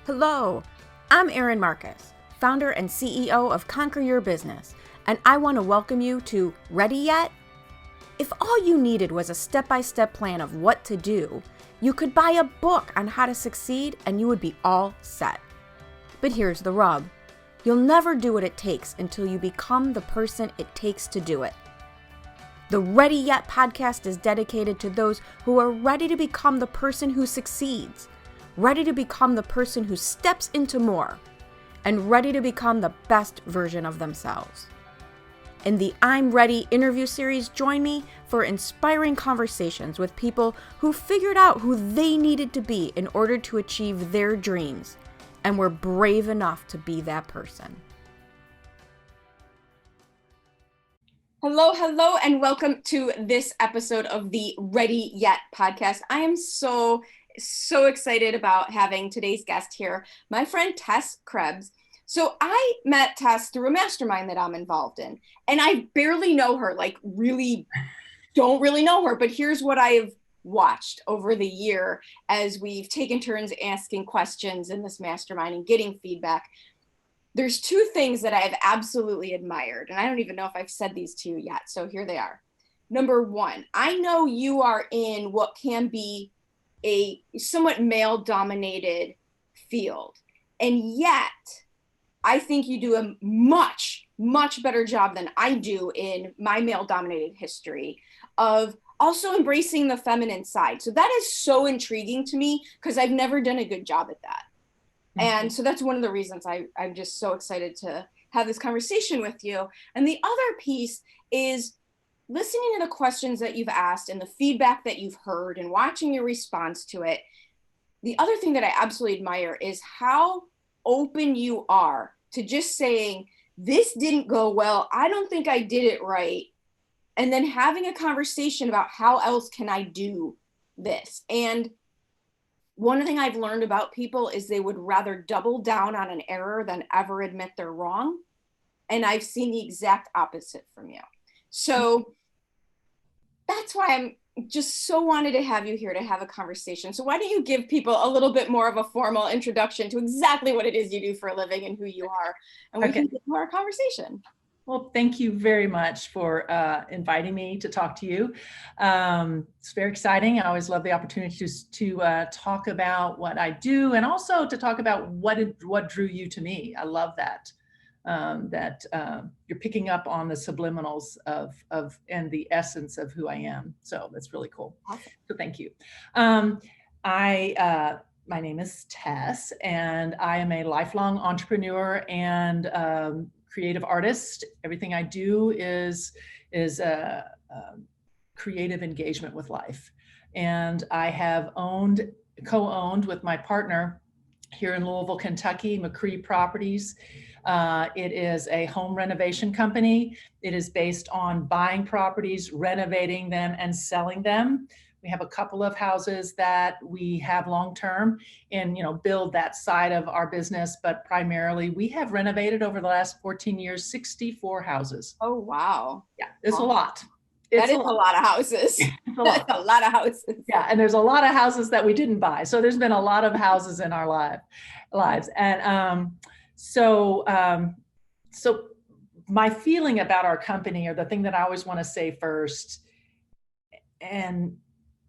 Hello, I'm Erin Marcus, founder and CEO of Conquer Your Business, and I want to welcome you to Ready Yet? If all you needed was a step-by-step plan of what to do, you could buy a book on how to succeed and you would be all set. But here's the rub. You'll never do what it takes until you become the person it takes to do it. The Ready Yet podcast is dedicated to those who are ready to become the person who succeeds, ready to become the person who steps into more, and ready to become the best version of themselves. In the I'm Ready interview series, join me for inspiring conversations with people who figured out who they needed to be in order to achieve their dreams, and were brave enough to be that person. Hello, and welcome to this episode of the Ready Yet podcast. I am so excited about having today's guest here, my friend Tess Krebs. So I met Tess through a mastermind that I'm involved in, and I barely know her, don't really know her, but here's what I've watched over the year as we've taken turns asking questions in this mastermind and getting feedback. There's two things that I've absolutely admired, and I don't even know if I've said these to you yet, so here they are. Number one, I know you are in what can be a somewhat male-dominated field, and yet I think you do a much better job than I do in my male-dominated history of also embracing the feminine side. So that is so intriguing to me because I've never done a good job at that. Mm-hmm. And so that's one of the reasons I'm just so excited to have this conversation with you. And the other piece is listening to the questions that you've asked and the feedback that you've heard and watching your response to it. The other thing that I absolutely admire is how open you are to just saying, this didn't go well. I don't think I did it right. And then having a conversation about how else can I do this? And one thing I've learned about people is they would rather double down on an error than ever admit they're wrong. And I've seen the exact opposite from you. So that's why I'm just so wanted to have you here to have a conversation. So why don't you give people a little bit more of a formal introduction to exactly what it is you do for a living and who you are, and we can get to our conversation. Well, thank you very much for inviting me to talk to you. It's very exciting. I always love the opportunity to talk about what I do, and also to talk about what drew you to me. I love that. You're picking up on the subliminals of and the essence of who I am. So that's really cool. Awesome. So thank you. My name is Tess, and I am a lifelong entrepreneur and creative artist. Everything I do is creative engagement with life. And I have co-owned with my partner here in Louisville, Kentucky, McCree Properties. It is a home renovation company. It is based on buying properties, renovating them, and selling them. We have a couple of houses that we have long-term and, build that side of our business, but primarily we have renovated over the last 14 years, 64 houses. Oh, wow. Yeah, it's a lot. That is a lot of houses. That's a lot of houses. Yeah, and there's a lot of houses that we didn't buy. So there's been a lot of houses in our lives. And so my feeling about our company, or the thing that I always want to say first, and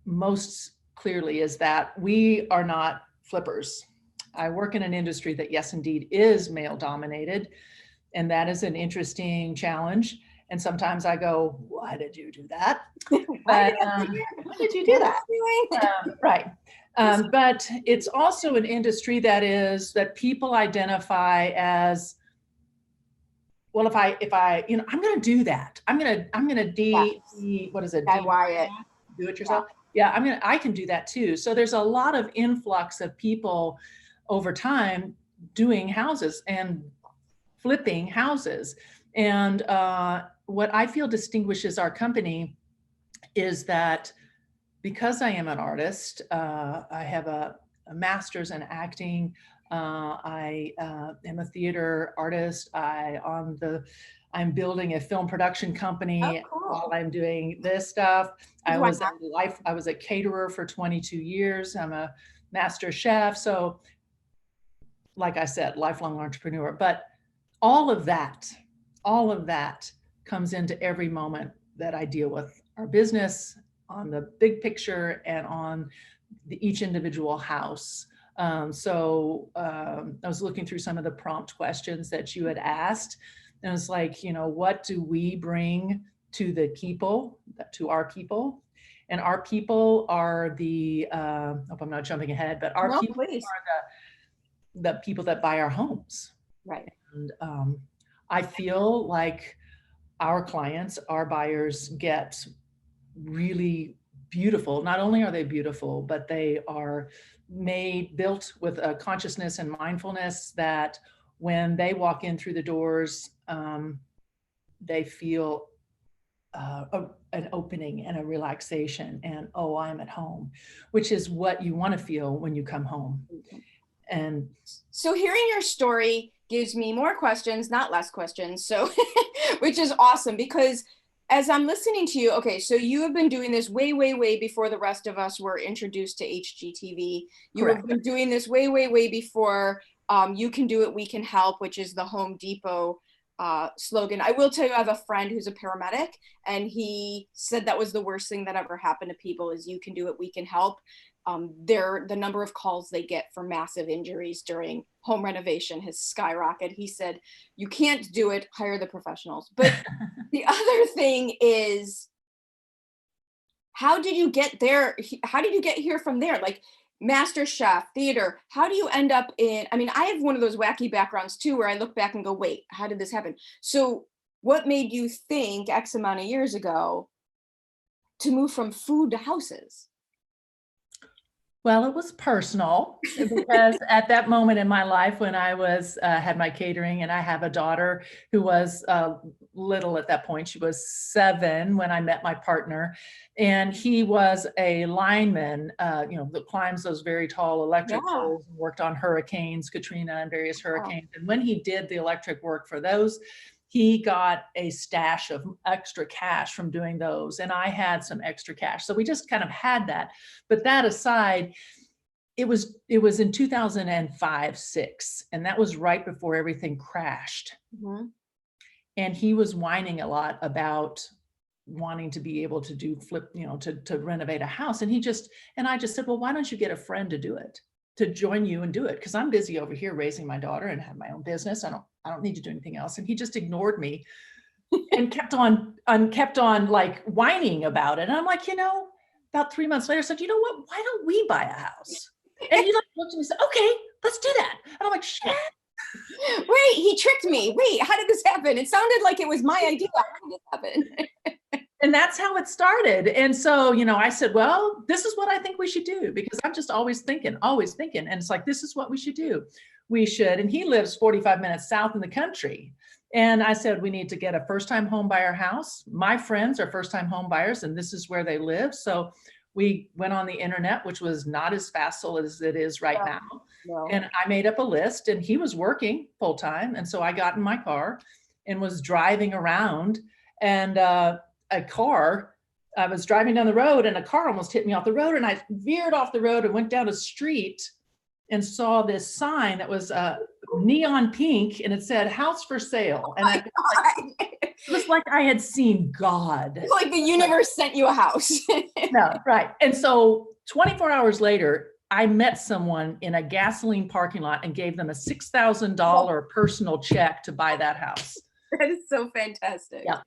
most clearly, is that we are not flippers. I work in an industry that, yes, indeed, is male dominated. And that is an interesting challenge. And sometimes I go, why did you do that? Why did you do that? Right. But it's also an industry that people identify as, well, if I, I'm going to do that. I'm going to what is it? DIY it. Do it yourself. Yeah, I can do that too. So there's a lot of influx of people over time doing houses and flipping houses. And what I feel distinguishes our company is that because I am an artist, I have a master's in acting. I am a theater artist. I'm building a film production company while I'm doing this stuff. I was a caterer for 22 years. I'm a master chef. So like I said, lifelong entrepreneur, but all of that, all of that comes into every moment that I deal with our business on the big picture and on each individual house. I was looking through some of the prompt questions that you had asked, and it's like, what do we bring to the people, to our people? And our people are hope I'm not jumping ahead, but our No, people please. are the people that buy our homes. Right. And I feel like our clients, our buyers get really beautiful. Not only are they beautiful, but they are built with a consciousness and mindfulness that when they walk in through the doors, they feel an opening and a relaxation and, oh, I'm at home, which is what you want to feel when you come home. And so hearing your story gives me more questions, not less questions. So, which is awesome because as I'm listening to you, okay, so you have been doing this way, way, way before the rest of us were introduced to HGTV. You correct. have been doing this way, way, way before You Can Do It, We Can Help, which is the Home Depot slogan. I will tell you, I have a friend who's a paramedic, and he said that was the worst thing that ever happened to people is you can do it, we can help. The number of calls they get for massive injuries during home renovation has skyrocketed. He said, you can't do it, hire the professionals. But the other thing is, how did you get there? How did you get here from there? Like Master Chef, theater, how do you end up I have one of those wacky backgrounds too, where I look back and go, wait, how did this happen? So what made you think X amount of years ago to move from food to houses? Well, it was personal because at that moment in my life when I was had my catering, and I have a daughter who was little at that point. She was 7 when I met my partner, and he was a lineman, that climbs those very tall electric poles and worked on hurricanes, Katrina and various hurricanes. And when he did the electric work for those, he got a stash of extra cash from doing those. And I had some extra cash. So we just kind of had that. But that aside, it was in 2005-6, and that was right before everything crashed. Mm-hmm. And he was whining a lot about wanting to be able to do to renovate a house. And I just said, well, why don't you get a friend to do it, to join you and do it? Because I'm busy over here raising my daughter and have my own business. I don't need to do anything else. And he just ignored me and kept on like whining about it. And I'm like, about 3 months later, said, you know what? Why don't we buy a house? And he looked at me and said, okay, let's do that. And I'm like, shit. Wait, he tricked me. Wait, how did this happen? It sounded like it was my idea. How did this happen? And that's how it started. And so, I said, well, this is what I think we should do, because I'm just always thinking. And it's like, this is what we should do. And he lives 45 minutes south in the country. And I said, we need to get a first-time home buyer house. My friends are first-time home buyers, and this is where they live. So we went on the internet, which was not as facile as it is right now. No. And I made up a list, and he was working full-time. And so I got in my car and was driving around, and I was driving down the road, and a car almost hit me off the road, and I veered off the road and went down a street and saw this sign that was neon pink, and it said house for sale. And it was like I had seen God. It's like the universe sent you a house. No, right. And so 24 hours later, I met someone in a gasoline parking lot and gave them a $6,000 personal check to buy that house. That is so fantastic. Yeah.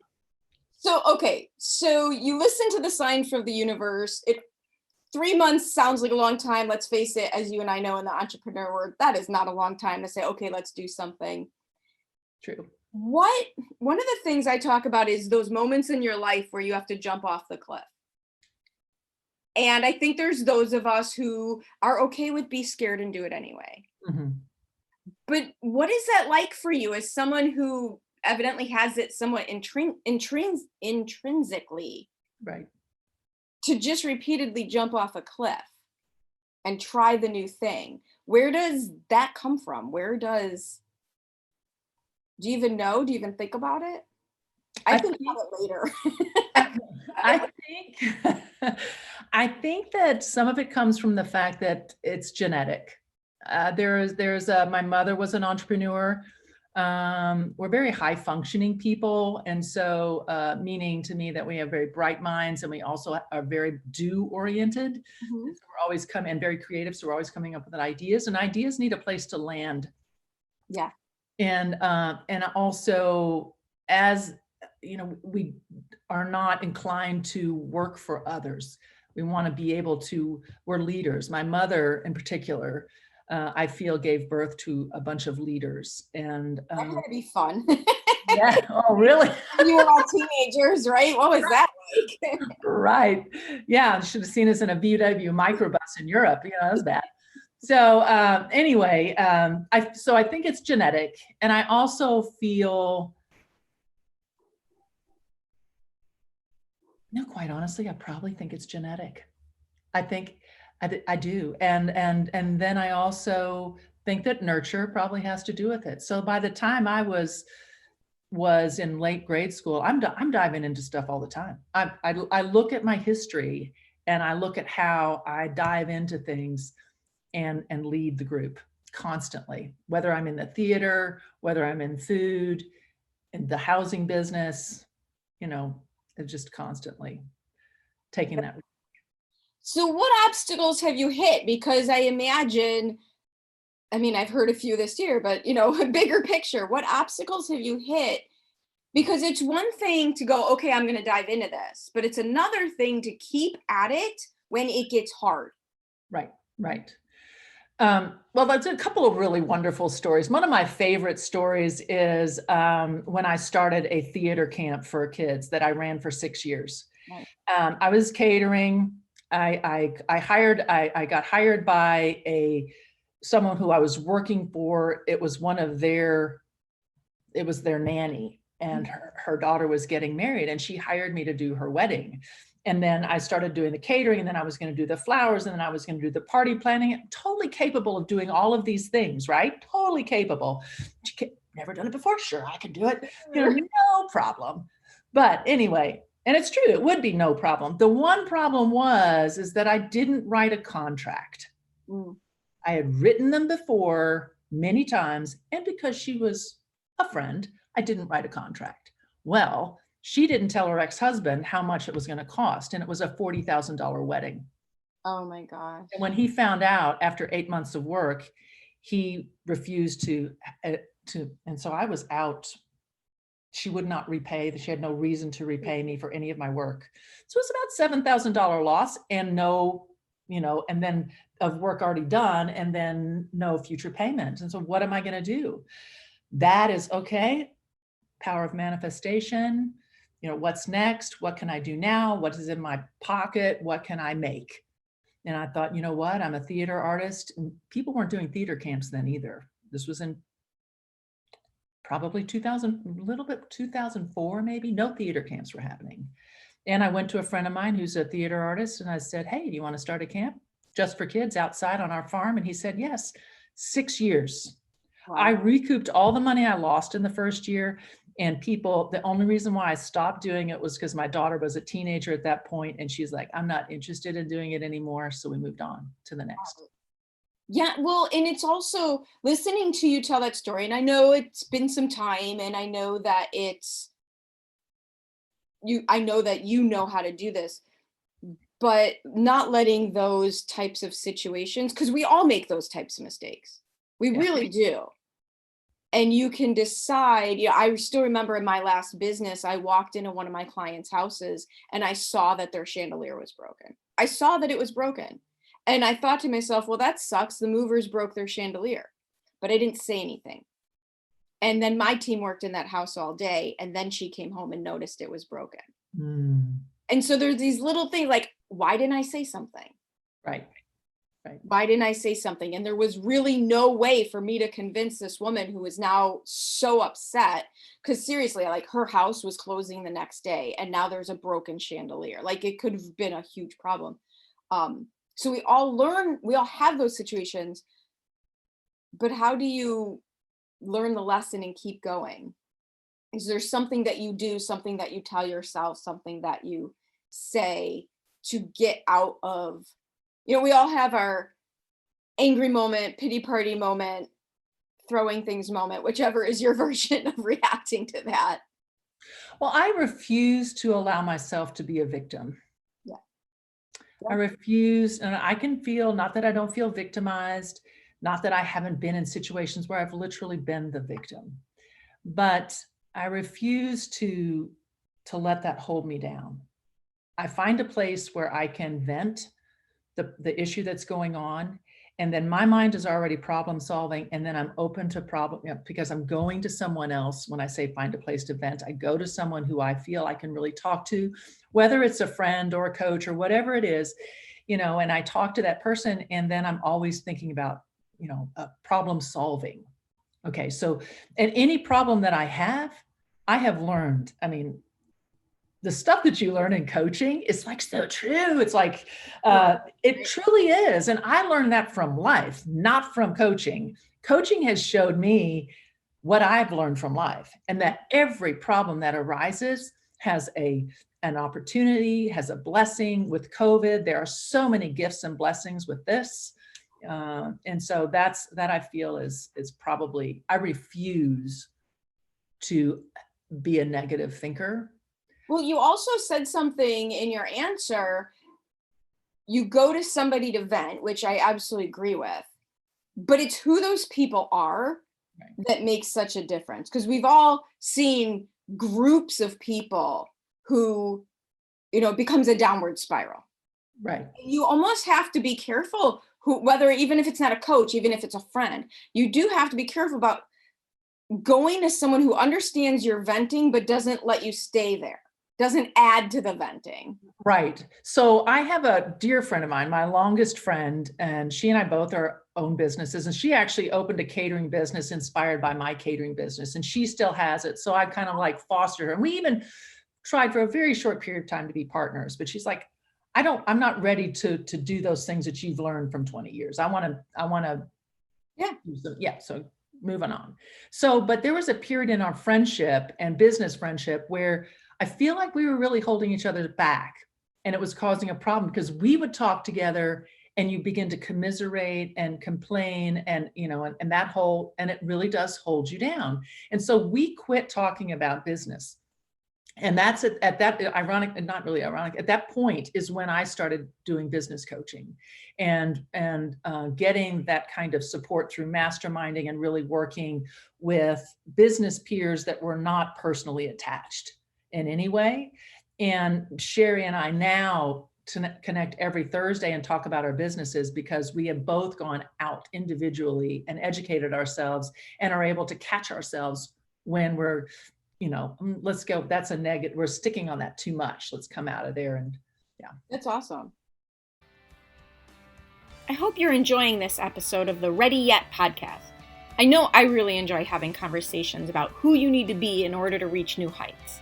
So, okay. So you listen to the sign from the universe. 3 months sounds like a long time. Let's face it, as you and I know in the entrepreneur world, that is not a long time to say, okay, let's do something. True. One of the things I talk about is those moments in your life where you have to jump off the cliff. And I think there's those of us who are okay with be scared and do it anyway. Mm-hmm. But what is that like for you as someone who evidently has it somewhat intrinsically, right, to just repeatedly jump off a cliff and try the new thing? Where does that come from? Do you even know? Do you even think about it? I think about it later. I think that some of it comes from the fact that it's genetic. My mother was an entrepreneur. We're very high functioning people. And so, meaning to me that we have very bright minds and we also are very do oriented. Mm-hmm. And so we're always and very creative. So we're always coming up with ideas, and ideas need a place to land. Yeah. And also, as you know, we are not inclined to work for others. We want to be able to, we're leaders. My mother in particular, I feel gave birth to a bunch of leaders. And That had to be fun. yeah. Oh, really? You were all teenagers, right? What was that like? Right. Yeah. Should have seen us in a VW microbus in Europe. You know, that was bad. So anyway, I think it's genetic. And I also feel, no, quite honestly, I probably think it's genetic. I think I do. And then I also think that nurture probably has to do with it. So by the time I was in late grade school, I'm diving into stuff all the time. I look at my history and I look at how I dive into things and lead the group constantly, whether I'm in the theater, whether I'm in food, in the housing business, you know, it's just constantly taking that. So what obstacles have you hit? Because I imagine, I mean, I've heard a few this year, but a bigger picture, what obstacles have you hit? Because it's one thing to go, okay, I'm going to dive into this, but it's another thing to keep at it when it gets hard. Right. Well, that's a couple of really wonderful stories. One of my favorite stories is when I started a theater camp for kids that I ran for 6 years. Right. I was catering. I got hired by someone who I was working for. It was their nanny, and her daughter was getting married, and she hired me to do her wedding. And then I started doing the catering, and then I was going to do the flowers, and then I was going to do the party planning. Totally capable of doing all of these things, right? Totally capable. Never done it before. Sure, I can do it. No problem. But anyway, and it's true, it would be no problem. The one problem is that I didn't write a contract. I had written them before many times, and because she was a friend, I didn't write a contract. Well, she didn't tell her ex-husband how much it was going to cost, and it was a $40,000 wedding. Oh my gosh. And when he found out after 8 months of work, he refused to, and so I was out. She would not repay. She had no reason to repay me for any of my work. So it was about $7,000 loss, and and then of work already done, and then no future payment. And so what am I going to do? That is okay. Power of manifestation. What's next? What can I do now? What is in my pocket? What can I make? And I thought, you know what? I'm a theater artist. And people weren't doing theater camps then either. This was in probably 2004, maybe. No theater camps were happening. And I went to a friend of mine who's a theater artist, and I said, hey, do you want to start a camp just for kids outside on our farm? And he said, yes. 6 years. Wow. I recouped all the money I lost in the first year. And the only reason why I stopped doing it was because my daughter was a teenager at that point, and she's like, I'm not interested in doing it anymore. So we moved on to the next. Yeah, well, and it's also listening to you tell that story, and I know it's been some time, and I know that I know that you know how to do this, but not letting those types of situations, because we all make those types of mistakes. We really do. And you can decide, I still remember in my last business, I walked into one of my clients' houses and I saw that their chandelier was broken. I saw that it was broken. And I thought to myself, well, that sucks. The movers broke their chandelier, but I didn't say anything. And then my team worked in that house all day. And then she came home and noticed it was broken. And so there's these little things like, why didn't I say something? Right. Why didn't I say something? And there was really no way for me to convince this woman who was now so upset, because seriously, like, her house was closing the next day and now there's a broken chandelier. Like, it could have been a huge problem. So we all have those situations, but how do you learn the lesson and keep going? Is there something that you do, something that you tell yourself, something that you say to get out of, we all have our angry moment, pity party moment, throwing things moment, whichever is your version of reacting to that. Well, I refuse to allow myself to be a victim. Yeah. I refuse, and I can feel, not that I don't feel victimized, not that I haven't been in situations where I've literally been the victim, but I refuse to let that hold me down. I find a place where I can vent the issue that's going on, and then my mind is already problem solving, and then I'm open to problem, because I'm going to someone else. When I say find a place to vent, I go to someone who I feel I can really talk to, whether it's a friend or a coach or whatever it is, and I talk to that person, and then I'm always thinking about, problem solving. Okay, so and any problem that I have learned. I mean, the stuff that you learn in coaching is like so true. It's like, it truly is. And I learned that from life, not from coaching. Coaching has showed me what I've learned from life, and that every problem that arises has an opportunity, has a blessing. With COVID, there are so many gifts and blessings with this. And so that I feel is probably, I refuse to be a negative thinker. Well, you also said something in your answer. You go to somebody to vent, which I absolutely agree with, but it's who those people are that makes such a difference. Because we've all seen groups of people who, it becomes a downward spiral. Right. You almost have to be careful whether, even if it's not a coach, even if it's a friend, you do have to be careful about going to someone who understands your venting, but doesn't let you stay there. Doesn't add to the venting. Right. So I have a dear friend of mine, my longest friend, and she and I both own businesses, and she actually opened a catering business inspired by my catering business, and she still has it. So I kind of like fostered her. And we even tried for a very short period of time to be partners, but she's like, I'm not ready to do those things that you've learned from 20 years. I want to, yeah. So moving on. So, but there was a period in our friendship and business friendship where I feel like we were really holding each other back, and it was causing a problem, because we would talk together and you begin to commiserate and complain, and, and that whole, and it really does hold you down. And so we quit talking about business. And that's at that ironic, not really ironic, at that point is when I started doing business coaching and getting that kind of support through masterminding and really working with business peers that were not personally attached in any way. And Sherry and I now connect every Thursday and talk about our businesses, because we have both gone out individually and educated ourselves and are able to catch ourselves when we're, let's go, that's a negative, we're sticking on that too much. Let's come out of there. And yeah. That's awesome. I hope you're enjoying this episode of the Ready Yet podcast. I know I really enjoy having conversations about who you need to be in order to reach new heights.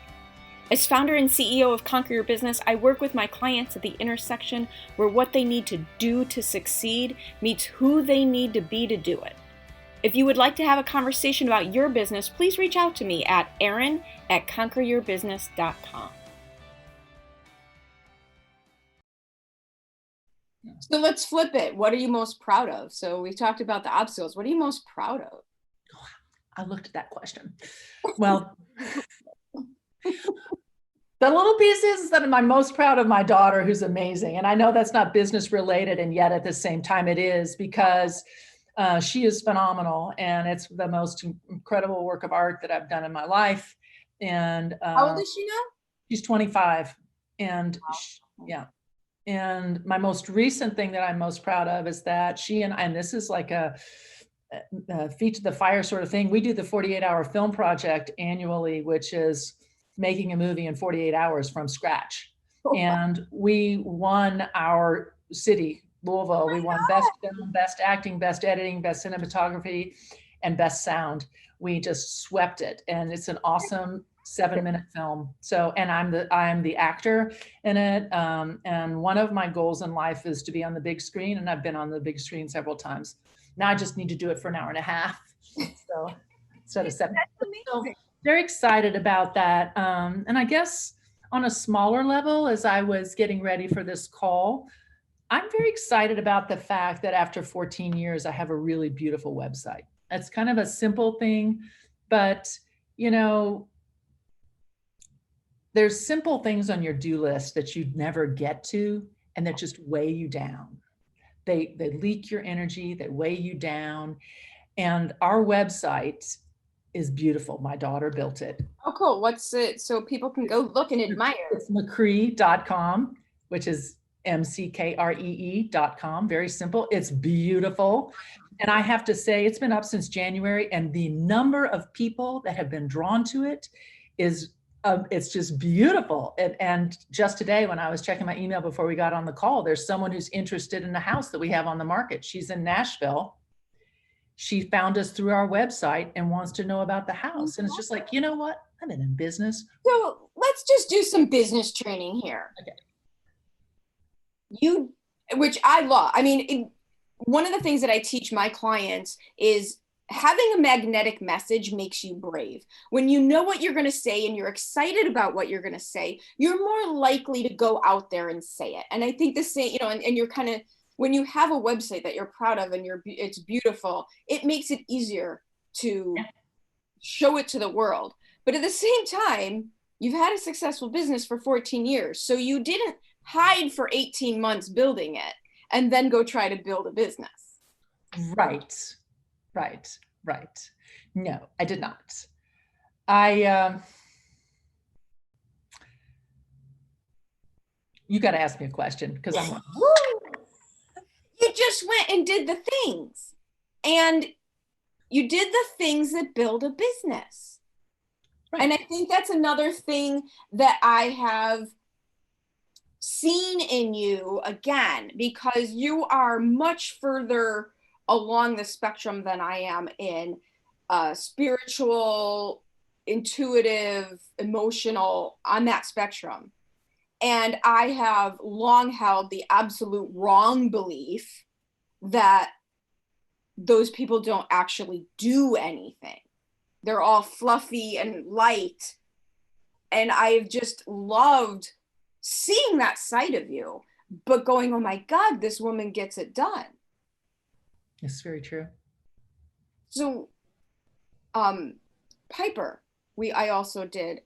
As founder and CEO of Conquer Your Business, I work with my clients at the intersection where what they need to do to succeed meets who they need to be to do it. If you would like to have a conversation about your business, please reach out to me at erin@conqueryourbusiness.com. So let's flip it. What are you most proud of? So we talked about the obstacles. What are you most proud of? I looked at that question. Well, the little piece is that I'm most proud of my daughter, who's amazing. And I know that's not business related, and yet at the same time it is, because she is phenomenal, and it's the most incredible work of art that I've done in my life. And how old is she now? She's 25. And yeah. And my most recent thing that I'm most proud of is that she and this is like a feet to the fire sort of thing. We do the 48-hour film project annually, which is making a movie in 48 hours from scratch. And we won our city, Louisville. We won best film, best acting, best editing, best cinematography, and best sound. We just swept it. And it's an awesome 7-minute film. So, and I'm the actor in it. And one of my goals in life is to be on the big screen. And I've been on the big screen several times. Now I just need to do it for an hour and a half. So instead of 7. So very excited about that. And I guess on a smaller level, as I was getting ready for this call, I'm very excited about the fact that after 14 years, I have a really beautiful website. That's kind of a simple thing, but you know, there's simple things on your do list that you'd never get to and that just weigh you down. They leak your energy, they weigh you down. And our website is beautiful. My daughter built it. Oh, cool. What's it? So people can go look and admire. It's mcree.com, which is mckree.com. Very simple. It's beautiful. And I have to say, it's been up since January, and the number of people that have been drawn to it is it's just beautiful. And just today, when I was checking my email before we got on the call, there's someone who's interested in the house that we have on the market. She's in Nashville. She found us through our website and wants to know about the house. And it's just like, you know what? I've been in business. So let's just do some business training here. Okay. Which I love. I mean, one of the things that I teach my clients is having a magnetic message makes you brave. When you know what you're going to say and you're excited about what you're going to say, you're more likely to go out there and say it. And I think the same, and you're kind of, when you have a website that you're proud of and it's beautiful, it makes it easier to show it to the world. But at the same time, you've had a successful business for 14 years. So you didn't hide for 18 months building it and then go try to build a business. Right. No, I did not. You got to ask me a question because I'm like, you just went and did the things, and you did the things that build a business. Right. And I think that's another thing that I have seen in you again, because you are much further along the spectrum than I am in spiritual, intuitive, emotional, on that spectrum. And I have long held the absolute wrong belief that those people don't actually do anything. They're all fluffy and light. And I've just loved seeing that side of you, but going, oh my God, this woman gets it done. It's very true. So, Piper, I also did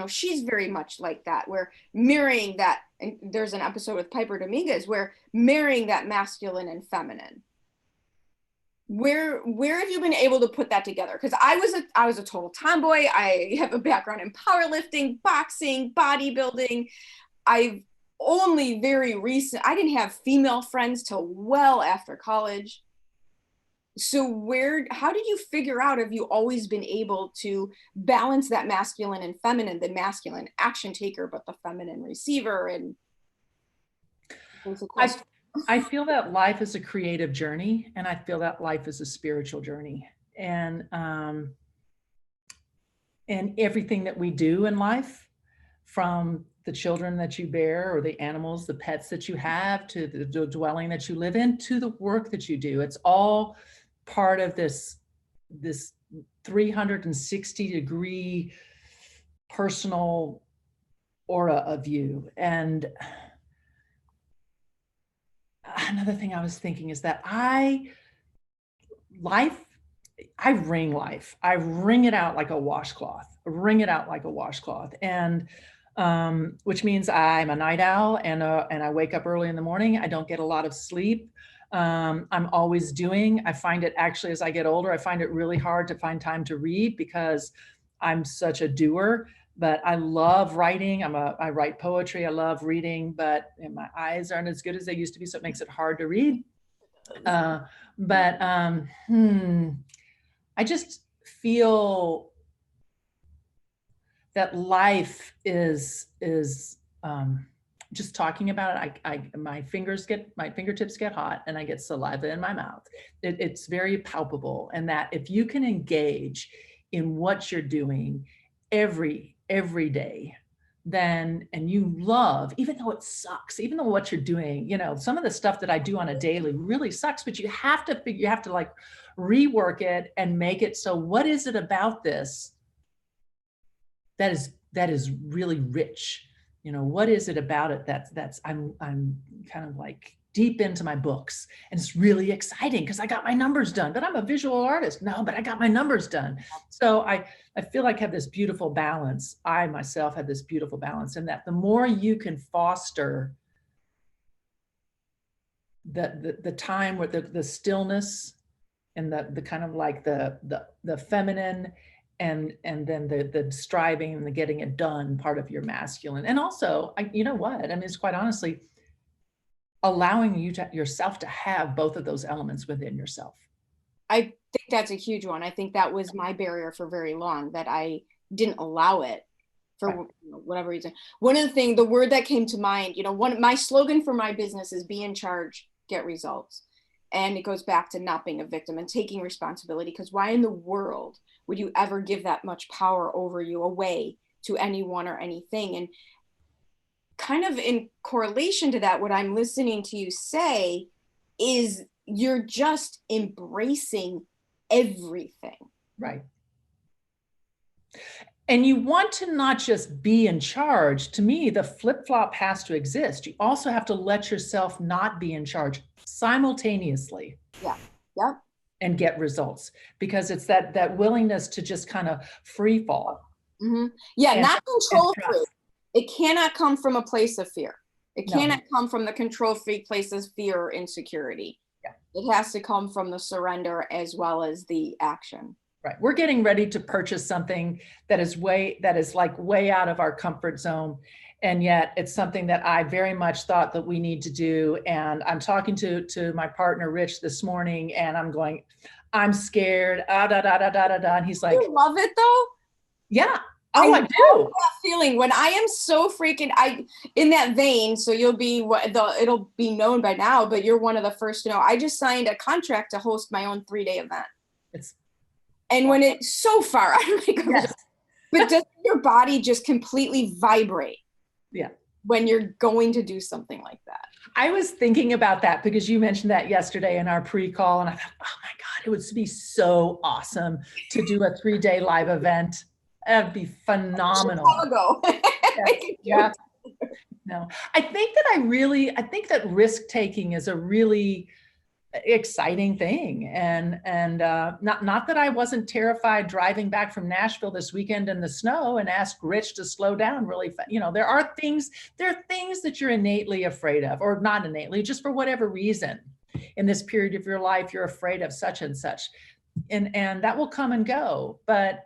she's very much like that, where mirroring that, and there's an episode with Piper Dominguez where marrying that masculine and feminine. Where have you been able to put that together? Because I was a total tomboy. I have a background in powerlifting, boxing, bodybuilding. I've only I didn't have female friends till well after college. So how did you figure out, have you always been able to balance that masculine and feminine, the masculine action taker, but the feminine receiver? And I feel that life is a creative journey, and I feel that life is a spiritual journey. And everything that we do in life, from the children that you bear or the animals, the pets that you have, to the dwelling that you live in, to the work that you do, it's all part of this 360-degree personal aura of you. And another thing I was thinking is that I wring life. I wring it out like a washcloth, And which means I'm a night owl, and I wake up early in the morning. I don't get a lot of sleep. I'm always doing. I find it, actually, as I get older, I find it really hard to find time to read because I'm such a doer. But I love writing. I write poetry. I love reading, but my eyes aren't as good as they used to be, so it makes it hard to read. I just feel that life is just talking about it. My fingertips get hot, and I get saliva in my mouth. It's very palpable, and that if you can engage in what you're doing every day, then, and you love, even though it sucks, even though what you're doing, some of the stuff that I do on a daily really sucks, but you have to like rework it and make it so, what is it about this that is really rich? What is it about it that's I'm kind of like deep into my books, and it's really exciting because I got my numbers done, but I'm a visual artist. No, but I got my numbers done. So I feel like I have this beautiful balance. I myself have this beautiful balance in that the more you can foster the time with the stillness and the kind of like the feminine and then the striving and the getting it done part of your masculine. And also, you know what? I mean, it's quite honestly allowing yourself to have both of those elements within yourself. I think that's a huge one. I think that was my barrier for very long, that I didn't allow it for Right. whatever reason. One of the things, the word that came to mind, my slogan for my business is be in charge, get results. And it goes back to not being a victim and taking responsibility, because why in the world would you ever give that much power over you away to anyone or anything? And kind of in correlation to that, what I'm listening to you say is you're just embracing everything. Right. And you want to not just be in charge. To me, the flip-flop has to exist. You also have to let yourself not be in charge simultaneously. Yeah. Yeah. And get results, because it's that willingness to just kind of free fall. Mm-hmm. Yeah, and, not control freak. It cannot come from a place of fear. It cannot come from the control freak place of fear or insecurity. Yeah. It has to come from the surrender as well as the action. Right. We're getting ready to purchase something that is way out of our comfort zone. And yet it's something that I very much thought that we need to do. And I'm talking to my partner, Rich, this morning, and I'm going, I'm scared. And he's like, you love it though? Yeah. Oh, I do. That feeling when I am so freaking, in that vein. So it'll be known by now, but you're one of the first to know. I just signed a contract to host my own 3-day event. And when it's so far out of my comfort zone, but does your body just completely vibrate? Yeah. When you're going to do something like that. I was thinking about that because you mentioned that yesterday in our pre-call, and I thought, oh my God, it would be so awesome to do a 3-day live event. That'd be phenomenal. Chicago. Yeah. No, I think that risk taking is a really exciting thing. And not that I wasn't terrified driving back from Nashville this weekend in the snow and asked Rich to slow down really fast. There are things that you're innately afraid of, or not innately, just for whatever reason in this period of your life, you're afraid of such and such. And that will come and go. But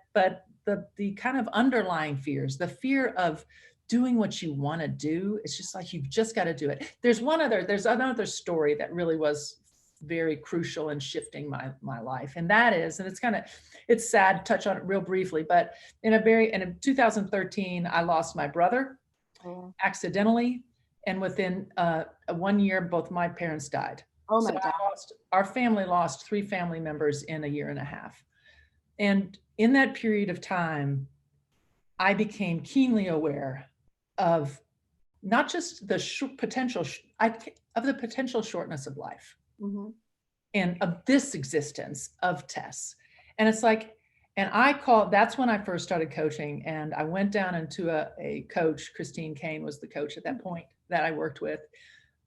the kind of underlying fears, the fear of doing what you want to do, it's just like, you've just got to do it. There's another story that really was very crucial in shifting my life. And that is, and it's sad to touch on it real briefly, but in 2013, I lost my brother accidentally. And within 1 year, both my parents died. Oh my God. Our family lost 3 family members in a year and a half. And in that period of time, I became keenly aware of not just the potential shortness of life. Mm-hmm. And of this existence of Tess. And it's like, that's when I first started coaching. And I went down into a coach, Christine Kane was the coach at that point that I worked with.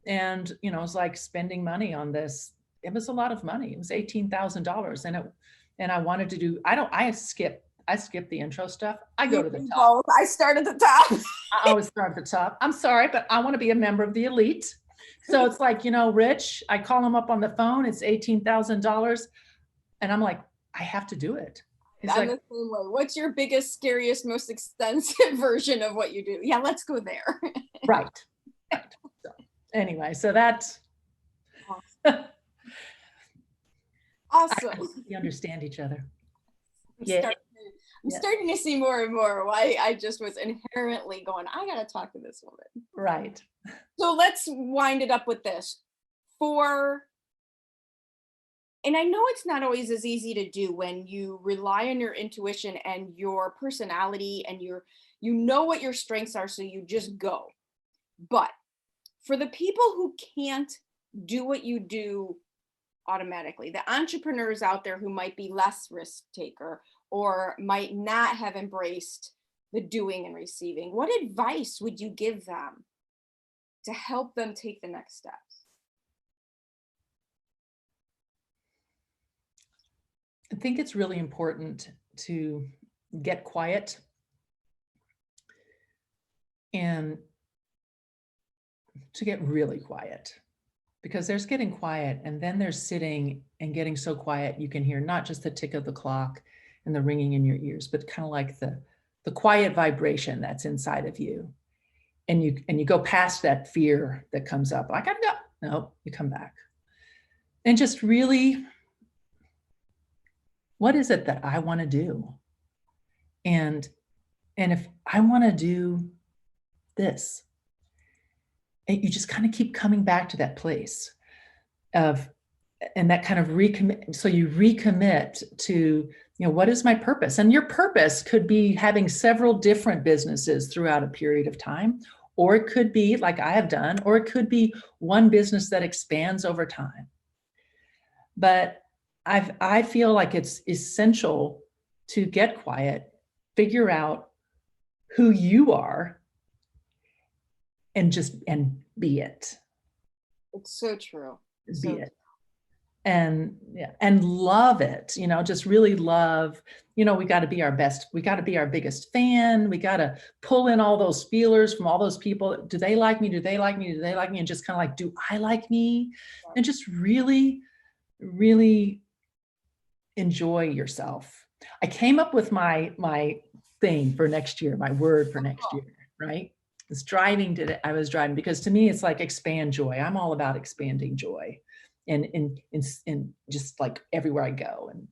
And, it was like spending money on this. It was a lot of money. It was $18,000. And I wanted to do, I skip the intro stuff. I go to the top. I start at the top. I always start at the top. I'm sorry, but I want to be a member of the elite. So it's like, Rich, I call him up on the phone. It's $18,000. And I'm like, I have to do it. I'm the same way. What's your biggest, scariest, most expensive version of what you do? Yeah, let's go there. Right. So, anyway, so that's awesome. We understand each other. I'm starting to see more and more why I just was inherently going, I got to talk to this woman. Right. So let's wind it up with this. And I know it's not always as easy to do when you rely on your intuition and your personality and you know what your strengths are, so you just go. But for the people who can't do what you do automatically, the entrepreneurs out there who might be less risk taker or might not have embraced the doing and receiving, what advice would you give them to help them take the next steps? I think it's really important to get quiet and to get really quiet, because there's getting quiet and then there's sitting and getting so quiet you can hear not just the tick of the clock and the ringing in your ears, but kind of like the quiet vibration that's inside of you. And you go past that fear that comes up. I gotta go. No, you come back. And just really, what is it that I want to do? And if I want to do this, and you just kind of keep coming back to that place of, and that kind of recommit. So you recommit to, what is my purpose? And your purpose could be having several different businesses throughout a period of time, or it could be like I have done, or it could be one business that expands over time. But I feel like it's essential to get quiet, figure out who you are, and be it. It's so true. Be it. And love it, just really love, we got to be our best. We got to be our biggest fan. We got to pull in all those feelers from all those people. Do they like me? Do they like me? Do they like me? And just kind of like, do I like me? And just really, really enjoy yourself. I came up with my thing for next year, my word for next year, right? I was driving because to me, it's like expand joy. I'm all about expanding joy and just like everywhere I go. And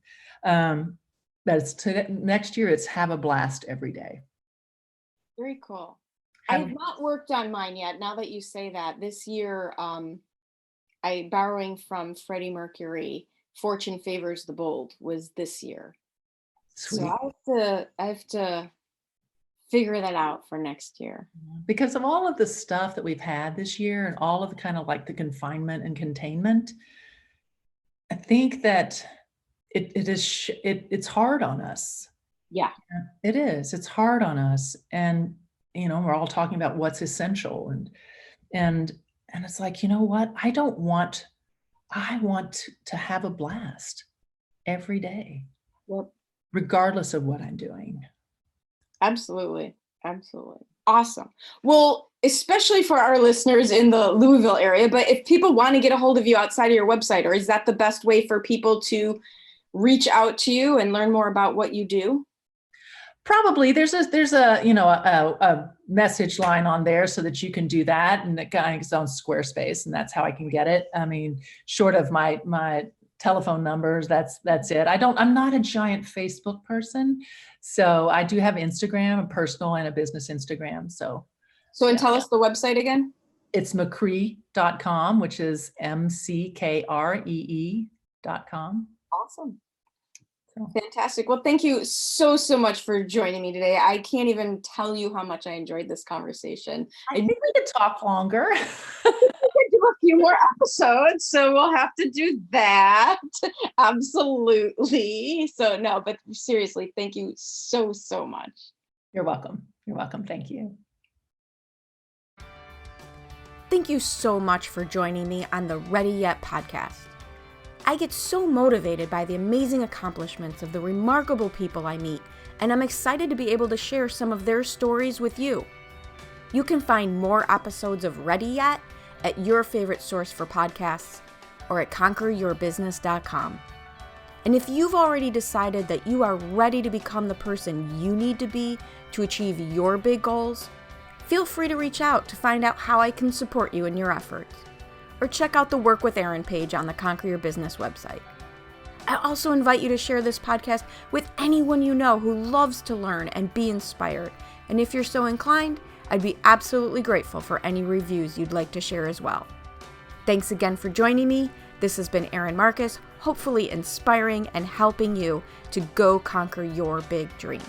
but it's next year, it's have a blast every day. Very cool. I have not worked on mine yet. Now that you say that, this year, I borrowing from Freddie Mercury, Fortune Favors the Bold was this year. Sweet. So I have to figure that out for next year. Because of all of the stuff that we've had this year and all of the kind of like the confinement and containment, I think that it's hard on us. Yeah, it is. It's hard on us. And, we're all talking about what's essential and it's like, what? I want to have a blast every day. Yep. Regardless of what I'm doing. Absolutely. Absolutely. Awesome. Well, especially for our listeners in the Louisville area, but if people want to get a hold of you outside of your website, or is that the best way for people to reach out to you and learn more about what you do? Probably there's a message line on there so that you can do that. And it kind of is on Squarespace, and that's how I can get it. I mean, short of my telephone numbers, that's it. I'm not a giant Facebook person. So I do have Instagram, a personal and a business Instagram. So and tell us the website again. It's mckree.com, which is MCKREE.com. Awesome. Fantastic. Well, thank you so much for joining me today. I can't even tell you how much I enjoyed this conversation. I think we could talk longer. We could do a few more episodes, so we'll have to do that. Absolutely. So no, but seriously, thank you so much. You're welcome. You're welcome. Thank you. Thank you so much for joining me on the Ready Yet podcast. I get so motivated by the amazing accomplishments of the remarkable people I meet, and I'm excited to be able to share some of their stories with you. You can find more episodes of Ready Yet at your favorite source for podcasts or at conqueryourbusiness.com. And if you've already decided that you are ready to become the person you need to be to achieve your big goals, feel free to reach out to find out how I can support you in your efforts. Or check out the Work with Erin page on the Conquer Your Business website. I also invite you to share this podcast with anyone you know who loves to learn and be inspired. And if you're so inclined, I'd be absolutely grateful for any reviews you'd like to share as well. Thanks again for joining me. This has been Erin Marcus, hopefully inspiring and helping you to go conquer your big dreams.